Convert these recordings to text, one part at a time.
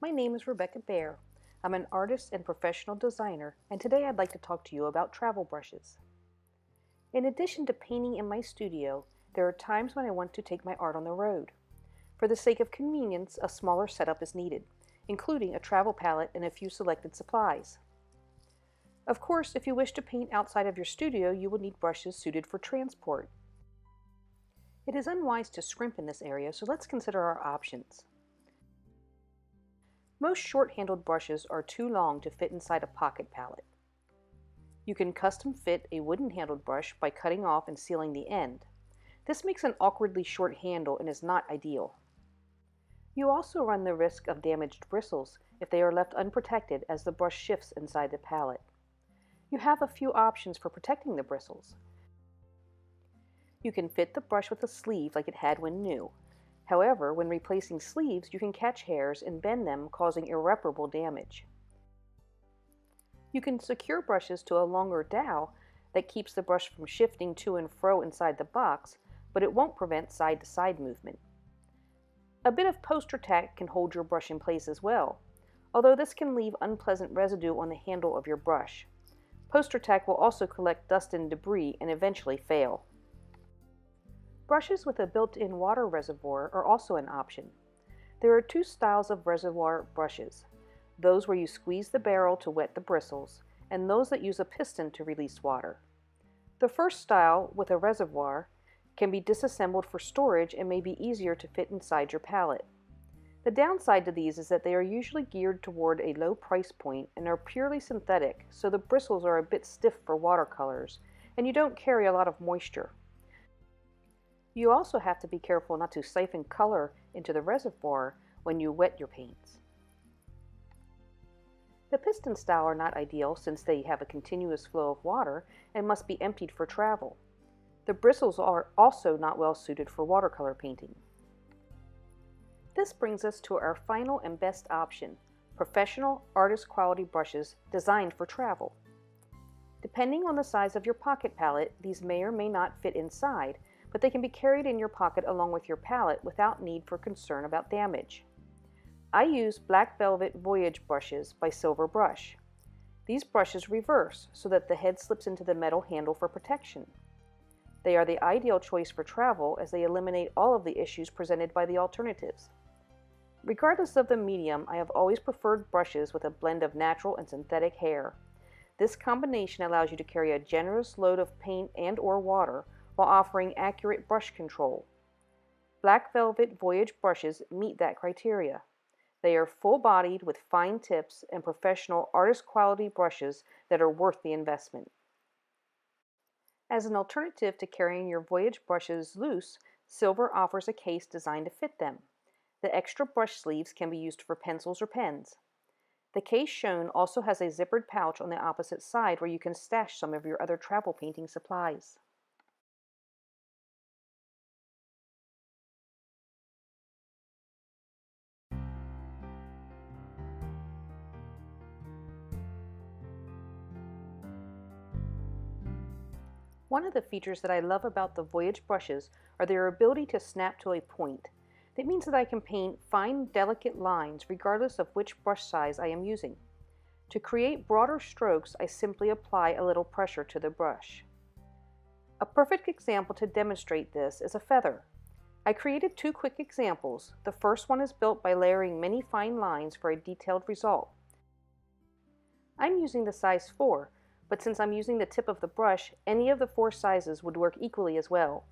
My name is Rebeca Baer. I'm an artist and professional designer, and today I'd like to talk to you about travel brushes. In addition to painting in my studio, there are times when I want to take my art on the road. For the sake of convenience, a smaller setup is needed, including a travel palette and a few selected supplies. Of course, if you wish to paint outside of your studio, you will need brushes suited for transport. It is unwise to scrimp in this area, so let's consider our options. Most short-handled brushes are too long to fit inside a pocket palette. You can custom fit a wooden-handled brush by cutting off and sealing the end. This makes an awkwardly short handle and is not ideal. You also run the risk of damaged bristles if they are left unprotected as the brush shifts inside the palette. You have a few options for protecting the bristles. You can fit the brush with a sleeve like it had when new. However, when replacing sleeves, you can catch hairs and bend them, causing irreparable damage. You can secure brushes to a longer dowel that keeps the brush from shifting to and fro inside the box, but it won't prevent side-to-side movement. A bit of poster tack can hold your brush in place as well, although this can leave unpleasant residue on the handle of your brush. Poster tack will also collect dust and debris and eventually fail. Brushes with a built-in water reservoir are also an option. There are two styles of reservoir brushes, those where you squeeze the barrel to wet the bristles, and those that use a piston to release water. The first style, with a reservoir, can be disassembled for storage and may be easier to fit inside your palette. The downside to these is that they are usually geared toward a low price point and are purely synthetic, so the bristles are a bit stiff for watercolors, and you don't carry a lot of moisture. You also have to be careful not to siphon color into the reservoir when you wet your paints. The piston style are not ideal since they have a continuous flow of water and must be emptied for travel. The bristles are also not well suited for watercolor painting. This brings us to our final and best option, professional artist quality brushes designed for travel. Depending on the size of your pocket palette, these may or may not fit inside, but they can be carried in your pocket along with your palette without need for concern about damage. I use Black Velvet Voyage brushes by Silver Brush. These brushes reverse so that the head slips into the metal handle for protection. They are the ideal choice for travel as they eliminate all of the issues presented by the alternatives. Regardless of the medium, I have always preferred brushes with a blend of natural and synthetic hair. This combination allows you to carry a generous load of paint and/or water while offering accurate brush control. Black Velvet Voyage brushes meet that criteria. They are full-bodied with fine tips and professional artist-quality brushes that are worth the investment. As an alternative to carrying your Voyage brushes loose, Silver offers a case designed to fit them. The extra brush sleeves can be used for pencils or pens. The case shown also has a zippered pouch on the opposite side where you can stash some of your other travel painting supplies. One of the features that I love about the Voyage brushes are their ability to snap to a point. That means that I can paint fine, delicate lines regardless of which brush size I am using. To create broader strokes, I simply apply a little pressure to the brush. A perfect example to demonstrate this is a feather. I created two quick examples. The first one is built by layering many fine lines for a detailed result. I'm using the size 4, but since I'm using the tip of the brush, any of the 4 sizes would work equally as well.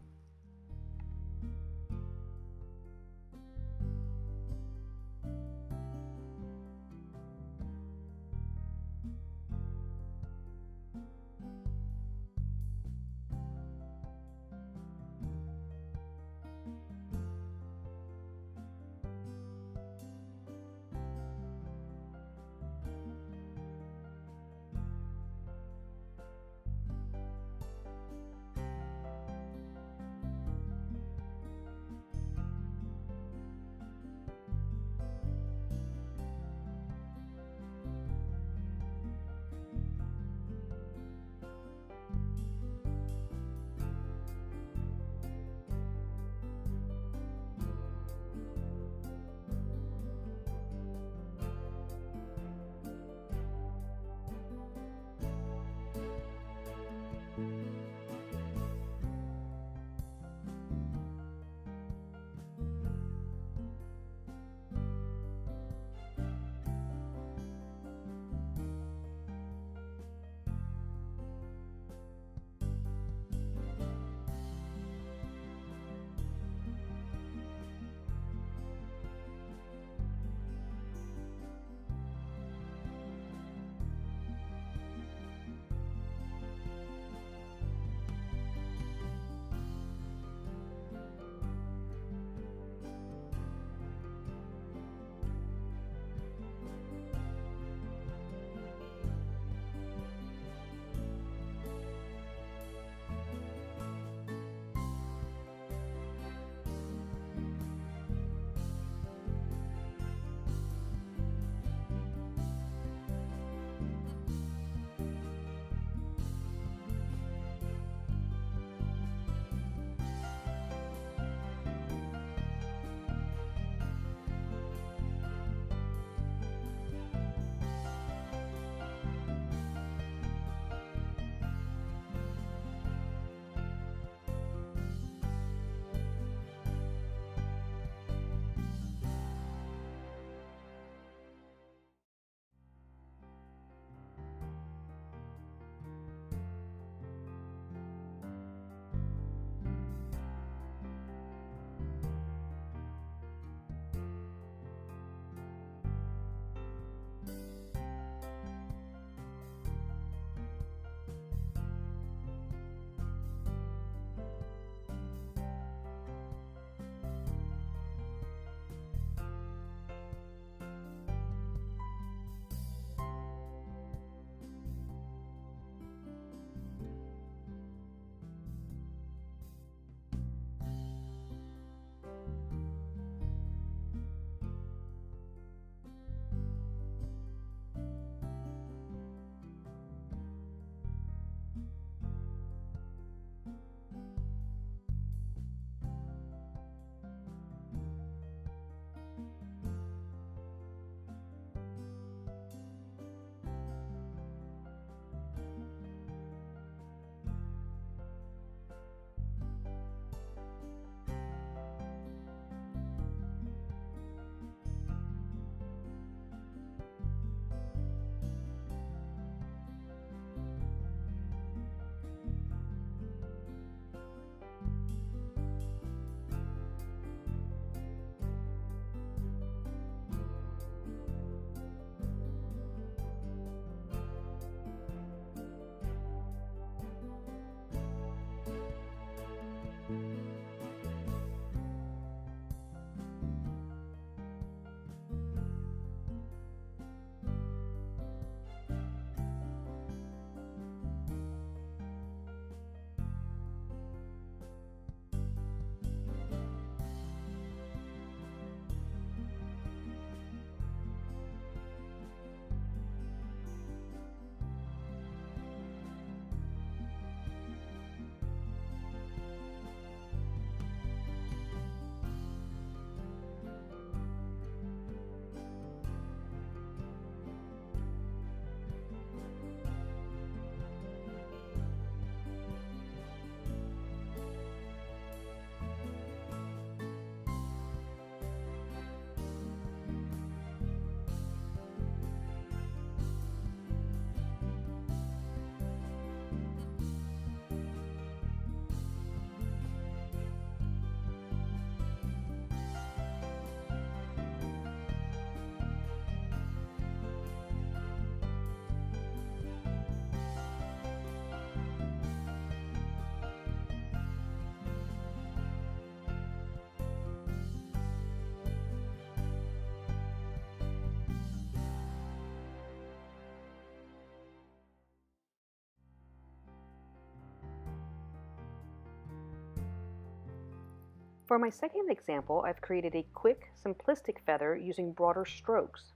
For my second example, I've created a quick, simplistic feather using broader strokes.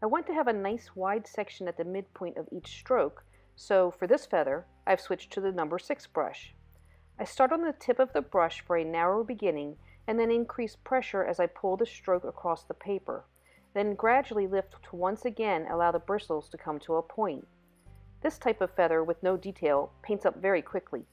I want to have a nice wide section at the midpoint of each stroke, so for this feather, I've switched to the number 6 brush. I start on the tip of the brush for a narrow beginning and then increase pressure as I pull the stroke across the paper, then gradually lift to once again allow the bristles to come to a point. This type of feather with no detail paints up very quickly.